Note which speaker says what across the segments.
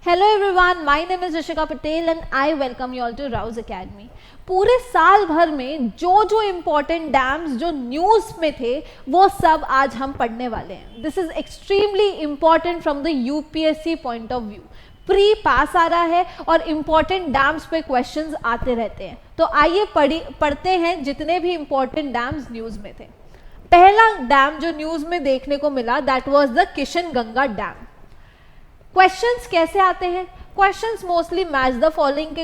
Speaker 1: Hello everyone, my name is Rishika Patel and I welcome you all to Rau's academy. पूरे साल भर में जो इम्पोर्टेंट डैम्स जो न्यूज़ में थे वो सब आज हम पढ़ने वाले हैं। This is extremely important from the UPSC point of view. प्री पास आ रहा है और इम्पॉर्टेंट डैम्स पे क्वेश्चंस आते रहते हैं। तो आइए पढ़ते हैं जितने भी इम्पॉर्टेंट डैम्स न्यूज़ में थे। पहला डैम जो न्यूज़ में देखने को मिला that was the Kishanganga dam. Questions कैसे आते हैं? Questions mostly match the following के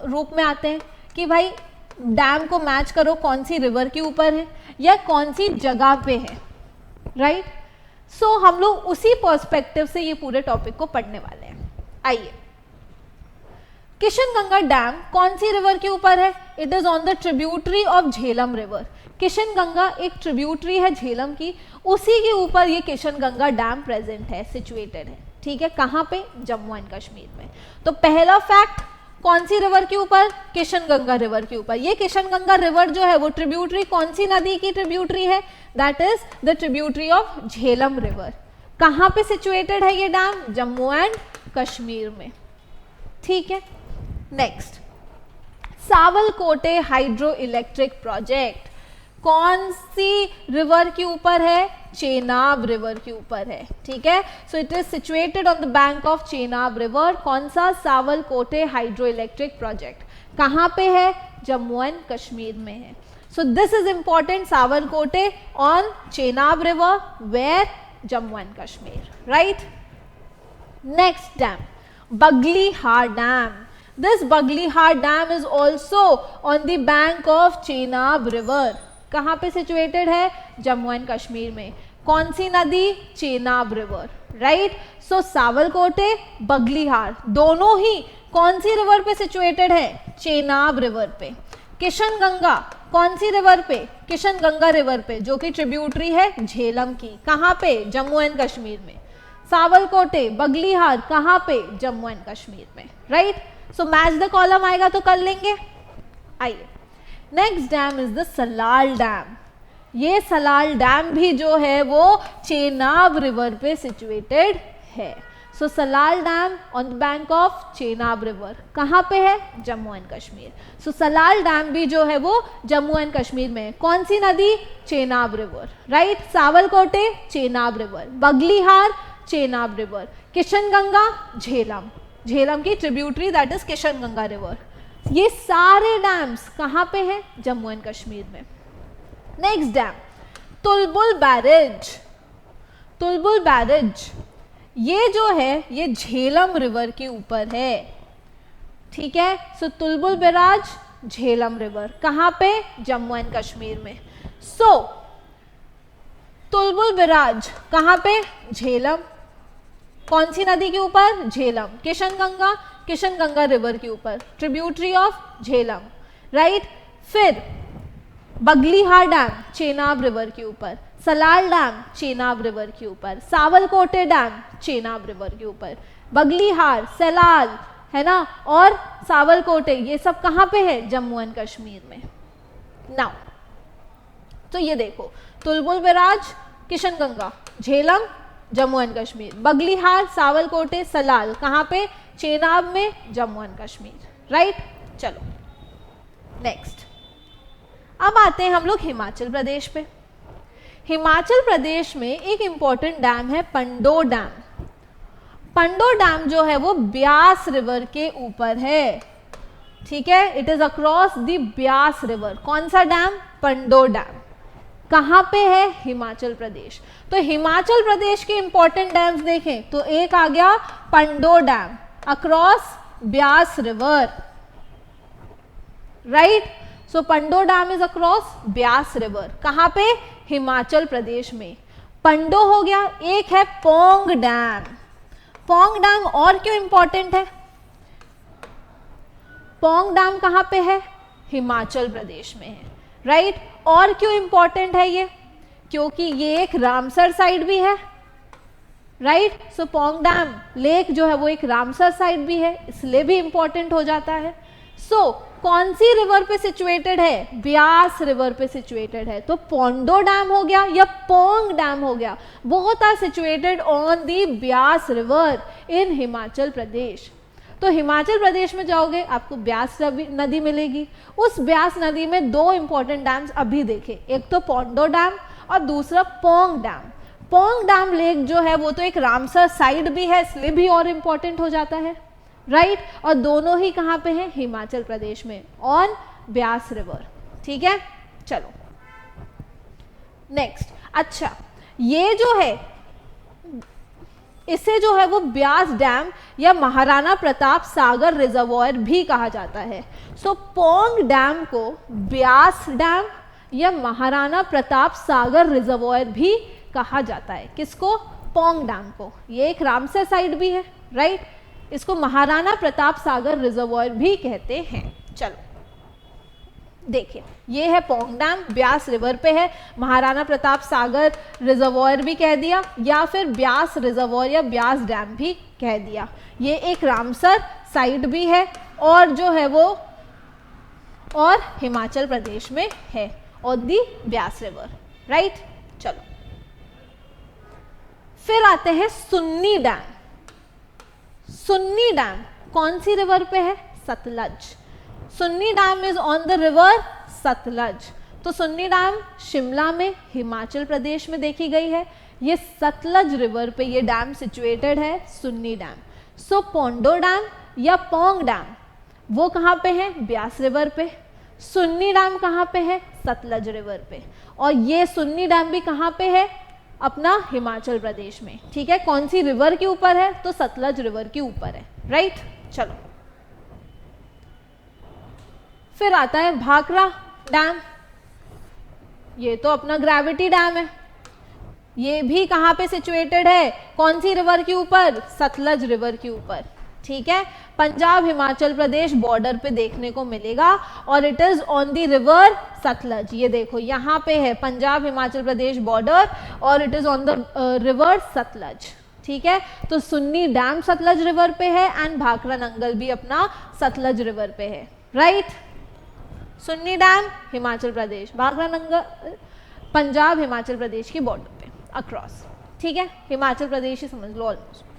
Speaker 1: रूप में आते हैं कि भाई डैम को मैच करो, कौन सी रिवर के ऊपर है या कौन सी जगह पे है, राइट? सो हम लोग उसी पर्सपेक्टिव से ये पूरे टॉपिक को पढ़ने वाले हैं। आइए, किशनगंगा डैम कौन सी रिवर के ऊपर है? It is on the tributary of Jhelum river. Kishanganga एक ट्रिब्यूटरी है झेलम की, उसी के ऊपर ये किशनगंगा डैम प्रेजेंट है, सिचुएटेड है। ठीक है, कहाँ पे? जम्मू एंड कश्मीर में। तो पहला फैक्ट, कौन सी रिवर के ऊपर? किशनगंगा रिवर के ऊपर। ये किशनगंगा रिवर जो है वो ट्रिब्यूटरी कौन सी नदी की ट्रिब्यूटरी है? That is the tributary of Jhelum river. कहाँ पे सिचुएटेड है ये डैम? जम्मू एंड कश्मीर में। ठीक है, नेक्स्ट, सावलकोटे हाइड्रो इलेक्ट्रिक प्रोजेक्ट कौन सी रिवर के ऊपर है? चेनाब रिवर के ऊपर है। ठीक है, so it is situated on the bank of Chenab river. कौन सा? Sawalkote hydro electric project. कहाँ पे है? जम्मू एंड कश्मीर में है। So this is important, Sawalkote on Chenab river, where? Jammu and Kashmir, right? Next dam, Baglihar dam. This Baglihar dam is also on the bank of Chenab river. कहाँ पे situated है? जम्मू एंड कश्मीर में। कौन सी नदी? Chenab river, right? So Sawalkote, Baglihar दोनों ही कौन सी रिवर पे सिचुएटेड है? चेनाब रिवर पे। किशनगंगा कौन सी रिवर पे? किशनगंगा रिवर पे, जो कि ट्रिब्यूटरी है झेलम की। कहाँ पे? जम्मू एंड कश्मीर में। सावलकोटे, बगलीहार कहाँ पे? जम्मू एंड कश्मीर में, right? So match the column आएगा तो कर लेंगे। आइए, next dam is the Salal dam. ये सलाल डैम भी जो है वो चेनाब रिवर पे सिचुएटेड है। So Salal dam on the bank of Chenab river. कहाँ पे है? Jammu and Kashmir. So Salal dam भी जो है वो जम्मू एंड कश्मीर में। कौन सी नदी? Chenab river, right? Sawalkote, Chenab river. Baglihar, Chenab river. Kishanganga, Jhelum, Jhelum की tributary that is Kishanganga river. ये सारे डैम्स कहाँ पे हैं? जम्मू एंड कश्मीर में। Next dam, Tulbul barrage. Tulbul barrage ये जो है ये झेलम रिवर के ऊपर है। ठीक है, सो तुलबुल बैराज, झेलम रिवर। कहाँ पे? जम्मू एंड कश्मीर में। सो तुलबुल बैराज कहाँ पे? झेलम। कौन सी नदी के ऊपर? झेलम। किशनगंगा, किशनगंगा रिवर के ऊपर, ट्रिब्यूटरी ऑफ झेलम, राइट? फिर बगलीहार डैम चेनाब रिवर के ऊपर, सलाल डैम चेनाब रिवर के ऊपर, सावलकोटे डैम चेनाब रिवर के ऊपर, बगलीहार, सलाल, है ना, और सावलकोटे, ये सब कहाँ पे है? जम्मू एंड कश्मीर में। नाउ तो ये देखो, तुलबुल बैराज, किशनगंगा, झेलम, जम्मू एंड कश्मीर, बगलीहार, सावलकोटे, सलाल कहाँ पे? चेनाब में, जम्मू एंड कश्मीर, राइट? चलो नेक्स्ट, अब आते हैं हम लोग हिमाचल प्रदेश पे। हिमाचल प्रदेश में एक इंपॉर्टेंट डैम है पंडो डैम। पंडो डैम जो है वो ब्यास रिवर के ऊपर है। ठीक है, it is across the Beas river. कौन सा डैम? पंडो डैम। कहाँ पे है? हिमाचल प्रदेश। तो हिमाचल प्रदेश के इंपॉर्टेंट डैम्स देखें तो एक आ गया Pandoh dam across Beas river, right? So Pandoh dam is across Beas river. कहाँ पे? हिमाचल प्रदेश में। पंडो हो गया। एक है पोंग डैम। पोंग डैम और क्यों इंपॉर्टेंट है? पोंग डैम कहाँ पे है? हिमाचल प्रदेश में है, राइट? और क्यों इंपॉर्टेंट है ये? क्योंकि ये एक रामसर साइट भी है, राइट? सो पोंग डैम लेक जो है वो एक रामसर साइट भी है, इसलिए भी इंपॉर्टेंट हो जाता है। सो कौन सी रिवर पे सिचुएटेड है? ब्यास रिवर पे सिचुएटेड है। तो पोंडो डैम हो गया या पोंग डैम हो गया, both are situated on the Beas river in Himachal Pradesh. तो हिमाचल प्रदेश में जाओगे आपको ब्यास नदी मिलेगी। उस ब्यास नदी में दो इंपॉर्टेंट डैम्स अभी देखे, एक तो पोंडो डैम और दूसरा Pong dam. Pong dam lake जो है वो तो एक रामसर साइट भी है, इसलिए भी और इम्पोर्टेंट हो जाता है, राइट। और दोनों ही कहाँ पे हैं? हिमाचल प्रदेश में, ऑन ब्यास रिवर। ठीक है, चलो नेक्स्ट। अच्छा, ये जो है इसे जो है वो ब्यास डैम या महाराणा प्रताप सागर रिजर्वॉयर भी कहा जाता है। सो पोंग डैम को ब्यास डैम या महाराणा प्रताप सागर रिजर्वॉयर भी कहा जाता है। किसको? पोंग डैम को। ये एक रामसर साइट भी है, राइट। इसको महाराणा प्रताप सागर रिजर्वॉयर भी कहते हैं। चलो देखिए, ये है पोंग डैम, ब्यास रिवर पे है, महाराणा प्रताप सागर रिजर्वॉयर भी कह दिया, या फिर ब्यास रिजर्वॉयर या ब्यास डैम भी कह दिया। ये एक रामसर साइट भी है और जो है वो और हिमाचल प्रदेश में है, और दी ब्यास रिवर, राइट। चलो फिर आते हैं सुन्नी डैम। सुन्नी डैम कौन सी रिवर पे है? Sutlej. Sunni dam is on the river Sutlej. तो सुन्नी डैम शिमला में हिमाचल प्रदेश में देखी गई है। ये सतलज रिवर पे ये डैम सिचुएटेड है, सुन्नी डैम। सो पोंडो डैम या पोंग डैम वो कहाँ पे है? ब्यास रिवर पे। सुन्नी डैम कहाँ पे है? सतलज रिवर पे। और ये सुन्नी डैम भी कहाँ पे है? अपना हिमाचल प्रदेश में। ठीक है, कौन सी रिवर के ऊपर है? तो सतलज रिवर के ऊपर है, राइट। चलो फिर आता है भाखड़ा डैम। ये तो अपना ग्रेविटी डैम है। ये भी कहाँ पे सिचुएटेड है? कौन सी रिवर के ऊपर? सतलज रिवर के ऊपर। ठीक है, पंजाब हिमाचल प्रदेश बॉर्डर पे देखने को मिलेगा और it is on the river Sutlej. ये देखो यहाँ पे है पंजाब हिमाचल प्रदेश बॉर्डर और it is on the river Sutlej. ठीक है, तो सुन्नी डैम सतलज रिवर पे है एंड भाखड़ा नंगल भी अपना सतलज रिवर पे है, राइट। सुन्नी डैम हिमाचल प्रदेश, भाखड़ा नंगल पंजाब हिमाचल प्रदेश की बॉर्डर पे अक्रॉस। ठीक है, हिमाचल प्रदेश ही समझ लो ऑलमोस्ट।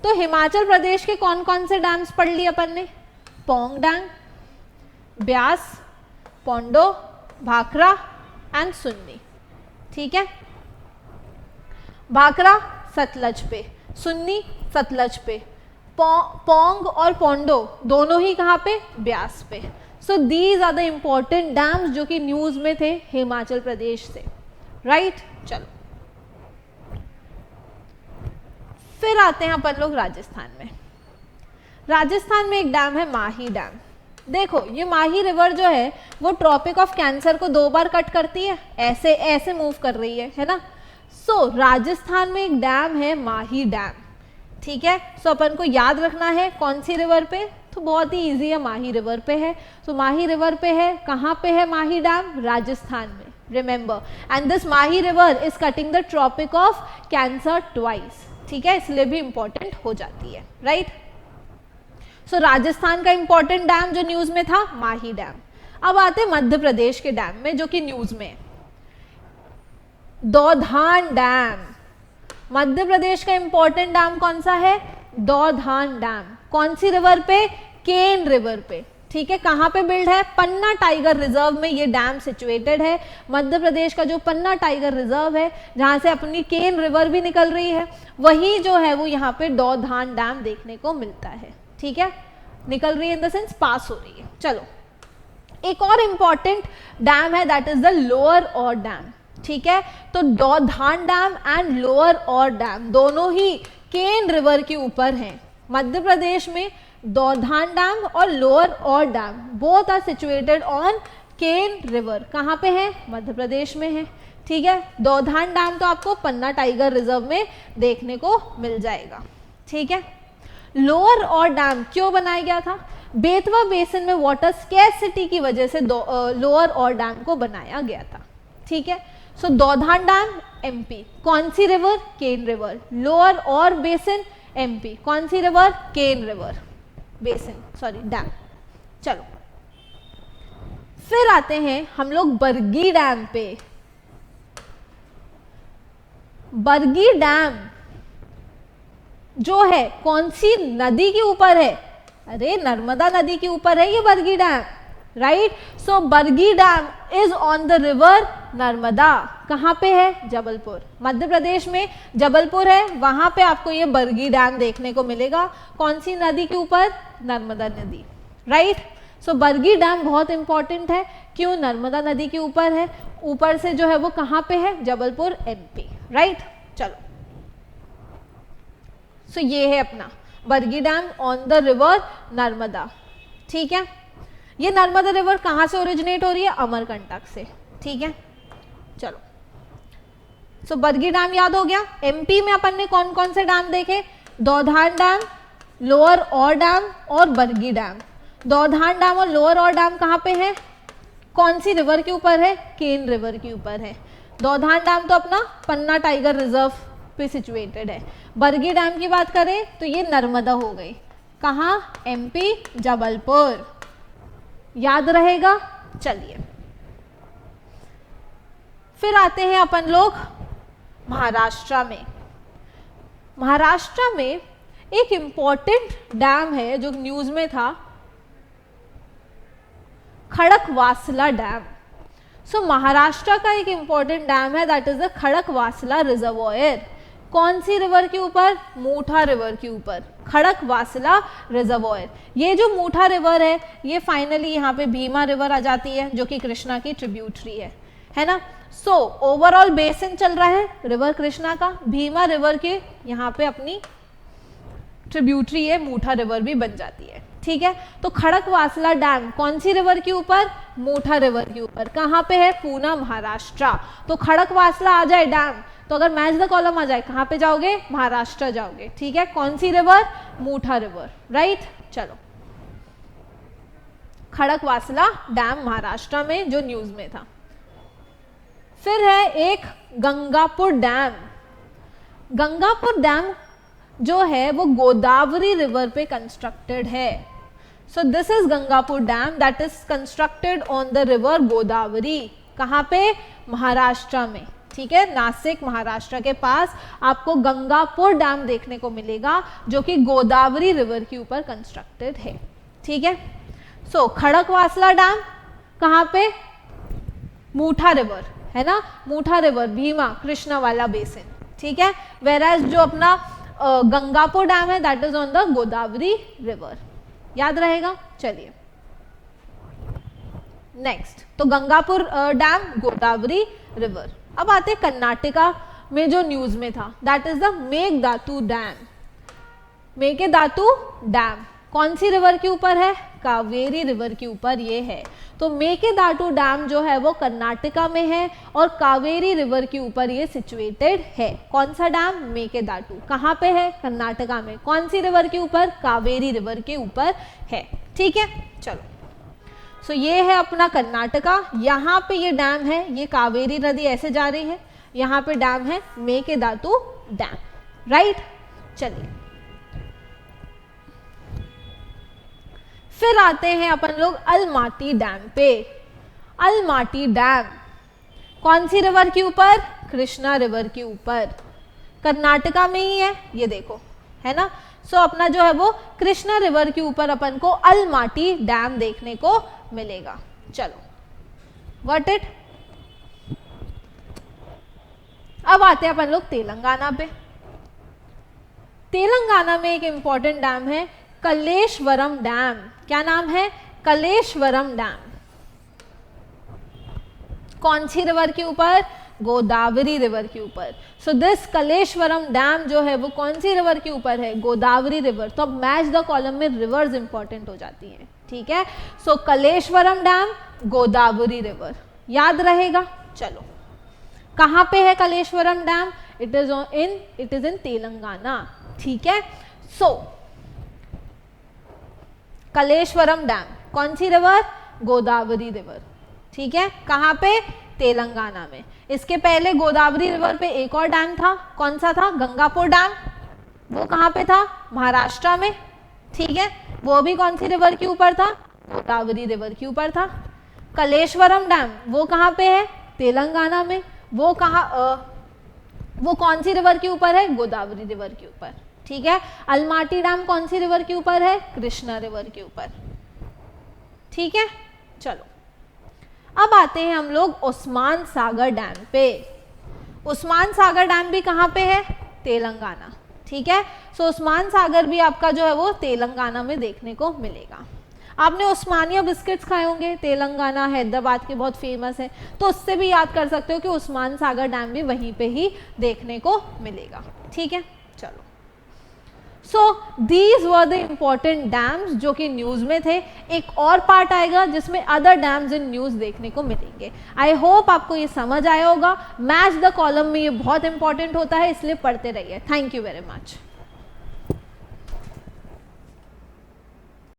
Speaker 1: तो हिमाचल प्रदेश के कौन कौन से डैम्स पढ़ लिए अपन ने? Pong dam, Beas, Pandoh, Bhakra and Sunni. ठीक है, भाखड़ा सतलज पे, सुन्नी सतलज पे, पोंग और पोंडो दोनों ही कहाँ पे? ब्यास पे। So these are the important dams जो कि न्यूज में थे हिमाचल प्रदेश से, राइट। चलो फिर आते हैं अपन लोग राजस्थान में। राजस्थान में एक डैम है माही डैम। देखो ये माही रिवर जो है वो ट्रॉपिक ऑफ कैंसर को 2 बार कट करती है, ऐसे ऐसे मूव कर रही है ना। सो राजस्थान में एक डैम है माही डैम। ठीक है, सो अपन को याद रखना है कौन सी रिवर पे? तो बहुत ही इजी है, माही रिवर पे है। सो माही रिवर पे है, कहाँ पे है माही डैम? राजस्थान में, remember. And this Mahi river is cutting the tropic of cancer twice. ठीक है, इसलिए भी इंपॉर्टेंट हो जाती है, राइट। सो राजस्थान का इंपॉर्टेंट डैम जो न्यूज में था माही डैम। अब आते हैं मध्य प्रदेश के डैम में जो कि न्यूज में है, दौधान डैम। मध्य प्रदेश का इंपॉर्टेंट डैम कौन सा है? दौधान डैम। कौन सी रिवर पे? केन रिवर पे। ठीक है, कहाँ पे बिल्ड है? पन्ना टाइगर रिजर्व में ये डैम सिचुएटेड है। मध्य प्रदेश का जो पन्ना टाइगर रिजर्व है जहाँ से अपनी केन रिवर भी निकल रही है, वही जो है वो यहाँ पे दौधान डैम देखने को मिलता है। ठीक है, निकल रही है इन द सेंस पास हो रही है। चलो एक और इम्पॉर्टेंट डैम है, that is the lower Orr dam. ठीक है, तो दौधान dam and lower Orr dam दोनों ही केन रिवर के ऊपर हैं। मध्य प्रदेश में दौधान डैम और lower Orr dam both are situated on Ken river. कहाँ पे है? मध्य प्रदेश में है। ठीक है, दौधान डैम तो आपको पन्ना टाइगर रिजर्व में देखने को मिल जाएगा। ठीक है, लोअर और डैम क्यों बनाया गया था? बेतवा बेसिन में वाटर स्कैरसिटी की वजह से लोअर और डैम को बनाया गया था। ठीक है, सो दौधान डैम एमपी, कौन सी रिवर? केन रिवर। लोअर और बेसिन एमपी, कौन सी रिवर? केन रिवर बेसिन, सॉरी डैम। चलो फिर आते हैं हम लोग बरगी डैम पे। बरगी डैम जो है कौन सी नदी के ऊपर है? अरे नर्मदा नदी के ऊपर है ये Bargi dam, right. So Bargi dam is on the river Narmada. कहाँ पे है? जबलपुर, मध्य प्रदेश में जबलपुर है, वहां पे आपको ये बरगी डैम देखने को मिलेगा। कौन सी नदी के ऊपर? नर्मदा नदी, राइट। सो बरगी डैम बहुत इंपॉर्टेंट है। क्यों? नर्मदा नदी के ऊपर है, ऊपर से जो है वो कहाँ पे है? Jabalpur, MP, right. चलो सो ये है अपना Bargi dam on the river Narmada, ठीक है। ये नर्मदा रिवर कहाँ से ओरिजिनेट हो रही है? अमरकंटक से, ठीक है। चलो सो बरगी डैम याद हो गया। एमपी में अपन ने कौन कौन से डैम देखे? दौधान डैम, लोअर और डैम और बरगी डैम। दौधान डैम और लोअर और डैम कहाँ पे है? कौन सी रिवर के ऊपर है? केन रिवर के ऊपर है। दौधान डैम तो अपना पन्ना टाइगर रिजर्व पे सिचुएटेड है। बरगी डैम की बात करें तो ये नर्मदा हो गई। कहाँ? एमपी, जबलपुर, याद रहेगा। चलिए फिर आते हैं अपन लोग महाराष्ट्र में। महाराष्ट्र में एक इंपॉर्टेंट डैम है जो न्यूज में था, खड़कवासला डैम। सो महाराष्ट्र का एक इंपॉर्टेंट डैम है, that is the Khadakwasla reservoir. कौन सी रिवर के ऊपर? मूठा रिवर के ऊपर, खड़कवासला रिजर्वॉयर। ये जो मूठा रिवर है ये फाइनली यहाँ पे भीमा रिवर आ जाती है जो कि कृष्णा की ट्रिब्यूटरी है ना। सो ओवरऑल बेसिन चल रहा है रिवर कृष्णा का, भीमा रिवर के यहाँ पे अपनी ट्रिब्यूटरी है, मूठा रिवर भी बन जाती है, ठीक है। तो खड़कवासला डैम कौन सी रिवर के ऊपर? मूठा रिवर के ऊपर। कहाँ पे है? पूना, महाराष्ट्र। तो खड़कवासला आ जाए डैम तो अगर मैच द कॉलम आ जाए कहाँ पे जाओगे? महाराष्ट्र जाओगे, ठीक है। कौन सी रिवर? Mutha river, right. चलो खड़कवासला डैम महाराष्ट्र में जो न्यूज में था। फिर है एक गंगापुर डैम। गंगापुर डैम जो है वो गोदावरी रिवर पे कंस्ट्रक्टेड है। So this is Gangapur dam that is constructed on the river Godavari. कहाँ पे? महाराष्ट्र में, ठीक है। नासिक महाराष्ट्र के पास आपको गंगापुर डैम देखने को मिलेगा जो कि गोदावरी रिवर के ऊपर कंस्ट्रक्टेड है, ठीक है। सो खड़कवासला डैम कहाँ पे? मूठा रिवर, है ना। मूठा रिवर, भीमा कृष्णा वाला बेसिन, ठीक है। वेराज जो अपना गंगापुर डैम है that is on the Godavari river, याद रहेगा। चलिए नेक्स्ट, तो गंगापुर डैम, गोदावरी रिवर। अब आते हैं कर्नाटका में जो न्यूज में था, that is the Mekedatu dam. Mekedatu dam कौन सी रिवर के ऊपर है? कावेरी रिवर के ऊपर ये है। तो मेघदातु डैम जो है वो कर्नाटका में है और कावेरी रिवर के ऊपर ये सिचुएटेड है। कौन सा डैम? मेघदातु। कहाँ पे है? कर्नाटका में। कौन सी रिवर के ऊपर? कावेरी रिवर के ऊपर है, ठीक है। चलो सो ये है अपना कर्नाटका। यहाँ पे ये डैम है, ये कावेरी नदी ऐसे जा रही है, यहाँ पे डैम है मेघदातु डैम, राइट। चलिए फिर आते हैं अपन लोग अलमाटी डैम पे। अलमाटी डैम कौन सी रिवर के ऊपर? कृष्णा रिवर के ऊपर, कर्नाटका में ही है, ये देखो, है ना। सो अपना जो है वो कृष्णा रिवर के ऊपर अपन को अलमाटी डैम देखने को मिलेगा। चलो गॉट इट। अब आते हैं अपन लोग तेलंगाना पे। तेलंगाना में एक इंपॉर्टेंट डैम है कलेश्वरम डैम। क्या नाम है? कलेश्वरम डैम। कौन सी रिवर के ऊपर? गोदावरी रिवर के ऊपर। सो दिस कलेश्वरम डैम जो है वो कौन सी रिवर के ऊपर है? गोदावरी रिवर। तो अब मैच द कॉलम में रिवर्स इंपॉर्टेंट हो जाती हैं, ठीक है। So Kaleshwaram dam, Godavari river, याद रहेगा। चलो कहाँ पे है Kaleshwaram dam? It is in Telangana, ठीक है। सो कलेश्वरम डैम कौन सी रिवर? गोदावरी रिवर, ठीक है। कहाँ पे? तेलंगाना में। इसके पहले गोदावरी रिवर पे एक और डैम था, कौन सा था? गंगापुर डैम। वो कहाँ पे था? महाराष्ट्र में, ठीक है। वो भी कौन सी रिवर के ऊपर था? गोदावरी रिवर के ऊपर था। कलेश्वरम डैम वो कहाँ पे है? तेलंगाना में। वो कौन सी रिवर के ऊपर है? गोदावरी रिवर के ऊपर, ठीक है। अलमाटी डैम कौन सी रिवर के ऊपर है? कृष्णा रिवर के ऊपर, ठीक है। चलो अब आते हैं हम लोग उस्मान सागर डैम पे। उस्मान सागर डैम भी कहाँ पे है? तेलंगाना, ठीक है। सो उस्मान सागर भी आपका जो है वो तेलंगाना में देखने को मिलेगा। आपने उस्मानिया बिस्किट्स खाए होंगे, तेलंगाना हैदराबाद के बहुत फेमस है, तो उससे भी याद कर सकते हो कि उस्मान सागर डैम भी वहीं पे ही देखने को मिलेगा, ठीक है। चलो, so these were the important dams जो कि न्यूज़ में थे। एक और पार्ट आएगा जिसमें अदर डैम्स इन न्यूज़ देखने को मिलेंगे। आई होप आपको ये समझ आया होगा। मैच द कॉलम में ये बहुत इंपॉर्टेंट होता है, इसलिए पढ़ते रहिए। Thank you very much.